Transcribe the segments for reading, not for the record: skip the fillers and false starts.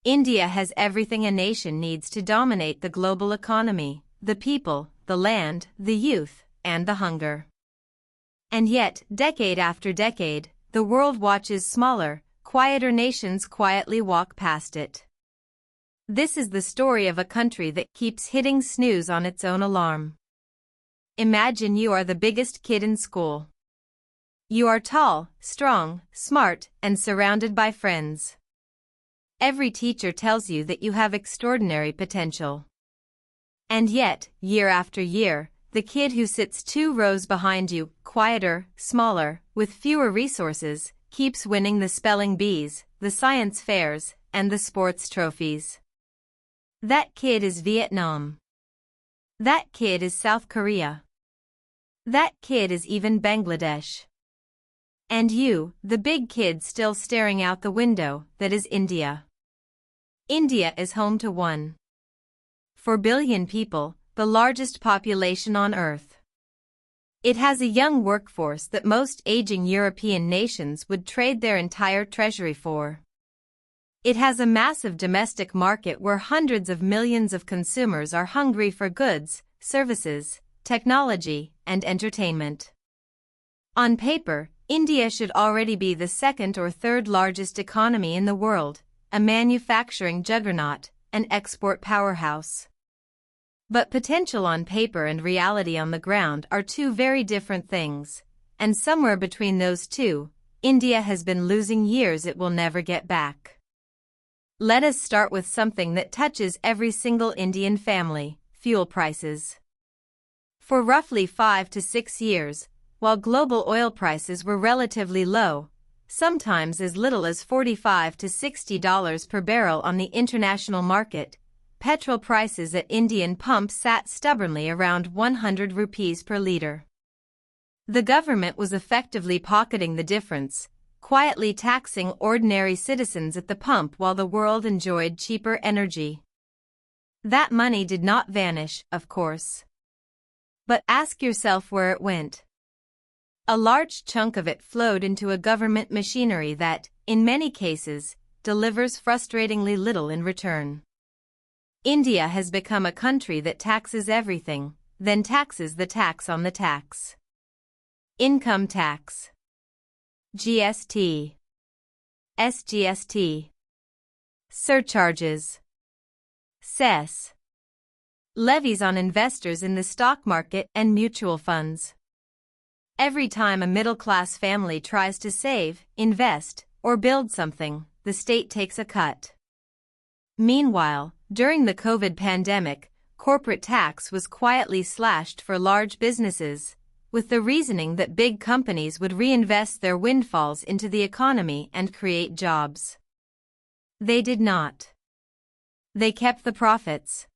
India has everything a nation needs to dominate the global economy: the people, the land, the youth, and the hunger. And yet, decade after decade, the world watches smaller, quieter nations quietly walk past it. This is the story of a country that keeps hitting snooze on its own alarm. Imagine you are the biggest kid in school. You are tall, strong, smart, and surrounded by friends. Every teacher tells you that you have extraordinary potential. And yet, year after year, the kid who sits 2 rows behind you, quieter, smaller, with fewer resources, keeps winning the spelling bees, the science fairs, and the sports trophies. That kid is Vietnam. That kid is South Korea. That kid is even Bangladesh. And you, the big kid still staring out the window, that is India. India is home to 1.4 billion people, the largest population on Earth. It has a young workforce that most aging European nations would trade their entire treasury for. It has a massive domestic market where hundreds of millions of consumers are hungry for goods, services, technology, and entertainment. On paper, India should already be the 2nd or 3rd largest economy in the world, a manufacturing juggernaut, an export powerhouse. But potential on paper and reality on the ground are 2 very different things, and somewhere between those 2, India has been losing years it will never get back. Let us start with something that touches every single Indian family: fuel prices. For roughly 5 to 6 years, while global oil prices were relatively low, sometimes as little as $45 to $60 per barrel on the international market, petrol prices at Indian pumps sat stubbornly around 100 rupees per litre. The government was effectively pocketing the difference, quietly taxing ordinary citizens at the pump while the world enjoyed cheaper energy. That money did not vanish, of course. But ask yourself where it went. A large chunk of it flowed into a government machinery that, in many cases, delivers frustratingly little in return. India has become a country that taxes everything, then taxes the tax on the tax. Income tax, GST, SGST, surcharges, cess, levies on investors in the stock market and mutual funds. Every time a middle-class family tries to save, invest, or build something, the state takes a cut. Meanwhile, during the COVID pandemic, corporate tax was quietly slashed for large businesses, with the reasoning that big companies would reinvest their windfalls into the economy and create jobs. They did not. They kept the profits.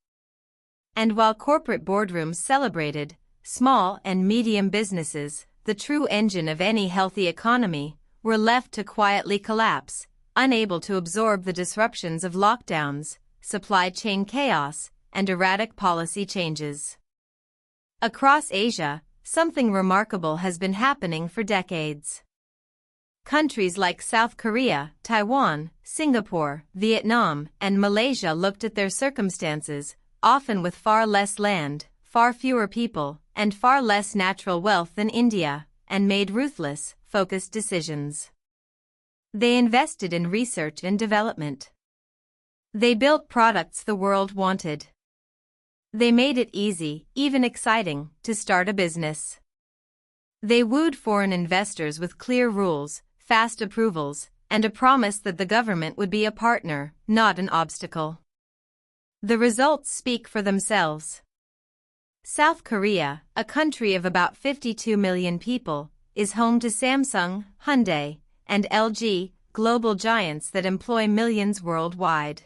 And while corporate boardrooms celebrated, small and medium businesses, the true engine of any healthy economy, were left to quietly collapse, unable to absorb the disruptions of lockdowns, supply chain chaos, and erratic policy changes. Across Asia, something remarkable has been happening for decades. Countries like South Korea, Taiwan, Singapore, Vietnam, and Malaysia looked at their circumstances, often with far less land, far fewer people, and far less natural wealth than India, and made ruthless, focused decisions. They invested in research and development. They built products the world wanted. They made it easy, even exciting, to start a business. They wooed foreign investors with clear rules, fast approvals, and a promise that the government would be a partner, not an obstacle. The results speak for themselves. South Korea, a country of about 52 million people, is home to Samsung, Hyundai, and LG, global giants that employ millions worldwide.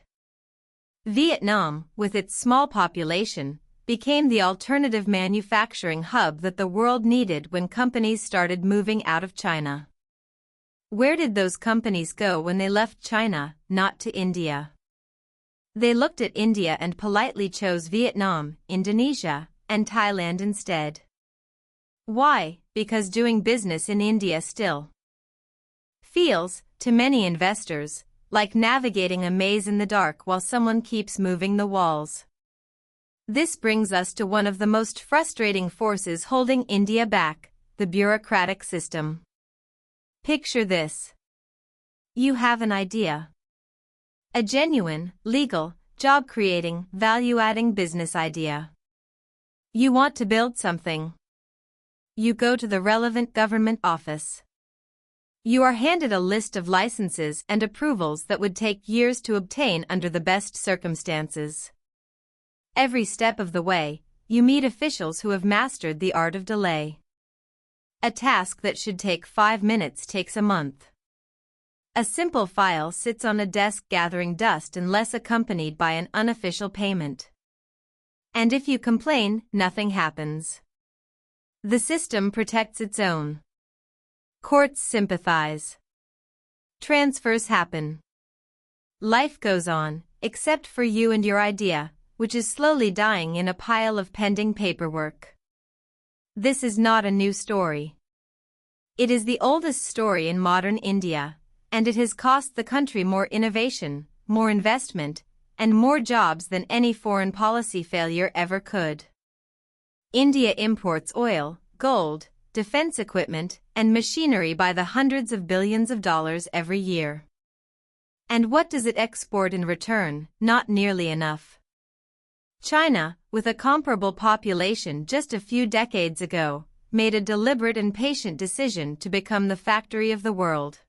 Vietnam, with its small population, became the alternative manufacturing hub that the world needed when companies started moving out of China. Where did those companies go when they left China? Not to India. They looked at India and politely chose Vietnam, Indonesia, and Thailand instead. Why? Because doing business in India still feels, to many investors, like navigating a maze in the dark while someone keeps moving the walls. This brings us to one of the most frustrating forces holding India back, the bureaucratic system. Picture this. You have an idea. A genuine, legal, job-creating, value-adding business idea. You want to build something. You go to the relevant government office. You are handed a list of licenses and approvals that would take years to obtain under the best circumstances. Every step of the way, you meet officials who have mastered the art of delay. A task that should take 5 minutes takes a month. A simple file sits on a desk gathering dust unless accompanied by an unofficial payment. And if you complain, nothing happens. The system protects its own. Courts sympathize. Transfers happen. Life goes on, except for you and your idea, which is slowly dying in a pile of pending paperwork. This is not a new story. It is the oldest story in modern India, and it has cost the country more innovation, more investment, and more jobs than any foreign policy failure ever could. India imports oil, gold, defense equipment, and machinery by the hundreds of billions of dollars every year. And what does it export in return? Not nearly enough. China, with a comparable population just a few decades ago, made a deliberate and patient decision to become the factory of the world.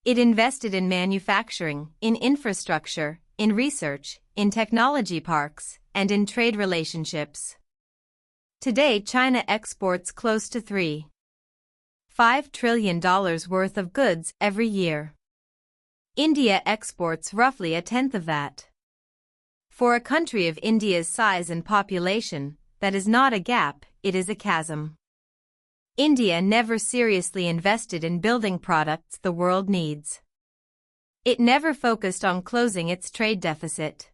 It invested in manufacturing, in infrastructure, in research, in technology parks, and in trade relationships. Today China exports close to $3.5 trillion worth of goods every year. India exports roughly a tenth of that. For a country of India's size and population, that is not a gap, it is a chasm. India never seriously invested in building products the world needs. It never focused on closing its trade deficit.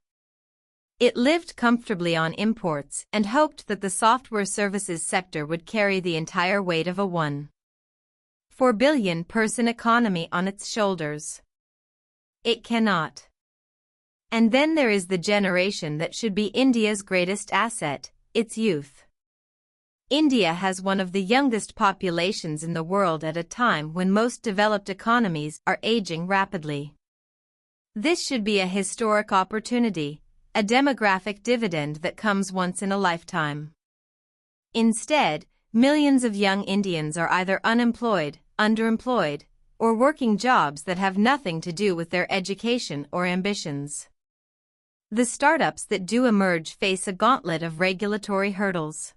It lived comfortably on imports and hoped that the software services sector would carry the entire weight of a $1.4 billion person economy on its shoulders. It cannot. And then there is the generation that should be India's greatest asset, its youth. India has one of the youngest populations in the world at a time when most developed economies are aging rapidly. This should be a historic opportunity, a demographic dividend that comes once in a lifetime. Instead, millions of young Indians are either unemployed, underemployed, or working jobs that have nothing to do with their education or ambitions. The startups that do emerge face a gauntlet of regulatory hurdles.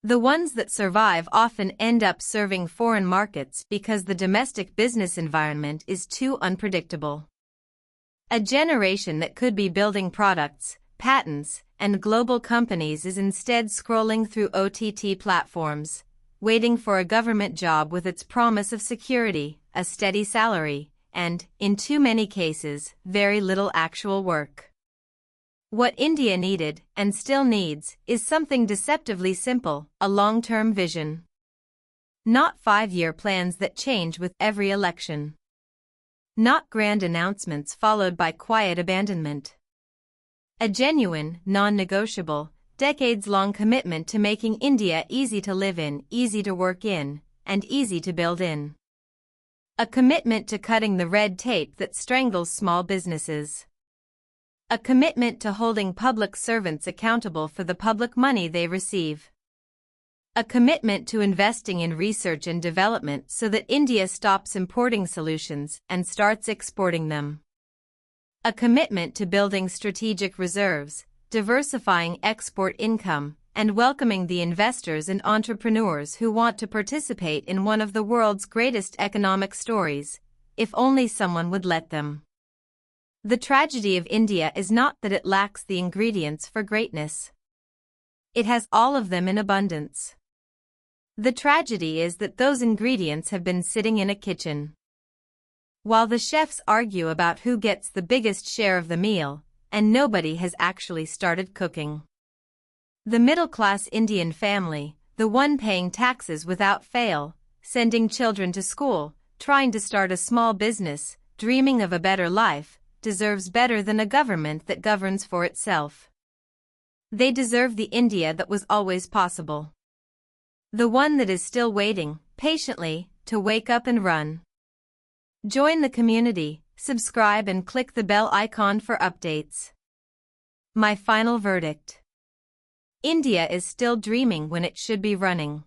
The ones that survive often end up serving foreign markets because the domestic business environment is too unpredictable. A generation that could be building products, patents, and global companies is instead scrolling through OTT platforms, waiting for a government job with its promise of security, a steady salary, and, in too many cases, very little actual work. What India needed, and still needs, is something deceptively simple, a long-term vision. Not 5-year plans that change with every election. Not grand announcements followed by quiet abandonment. A genuine, non-negotiable, decades-long commitment to making India easy to live in, easy to work in, and easy to build in. A commitment to cutting the red tape that strangles small businesses. A commitment to holding public servants accountable for the public money they receive. A commitment to investing in research and development so that India stops importing solutions and starts exporting them. A commitment to building strategic reserves, diversifying export income, and welcoming the investors and entrepreneurs who want to participate in one of the world's greatest economic stories, if only someone would let them. The tragedy of India is not that it lacks the ingredients for greatness. It has all of them in abundance. The tragedy is that those ingredients have been sitting in a kitchen. While the chefs argue about who gets the biggest share of the meal, and nobody has actually started cooking. The middle-class Indian family, the one paying taxes without fail, sending children to school, trying to start a small business, dreaming of a better life, deserves better than a government that governs for itself. They deserve the India that was always possible. The one that is still waiting, patiently, to wake up and run. Join the community, subscribe and click the bell icon for updates. My final verdict. India is still dreaming when it should be running.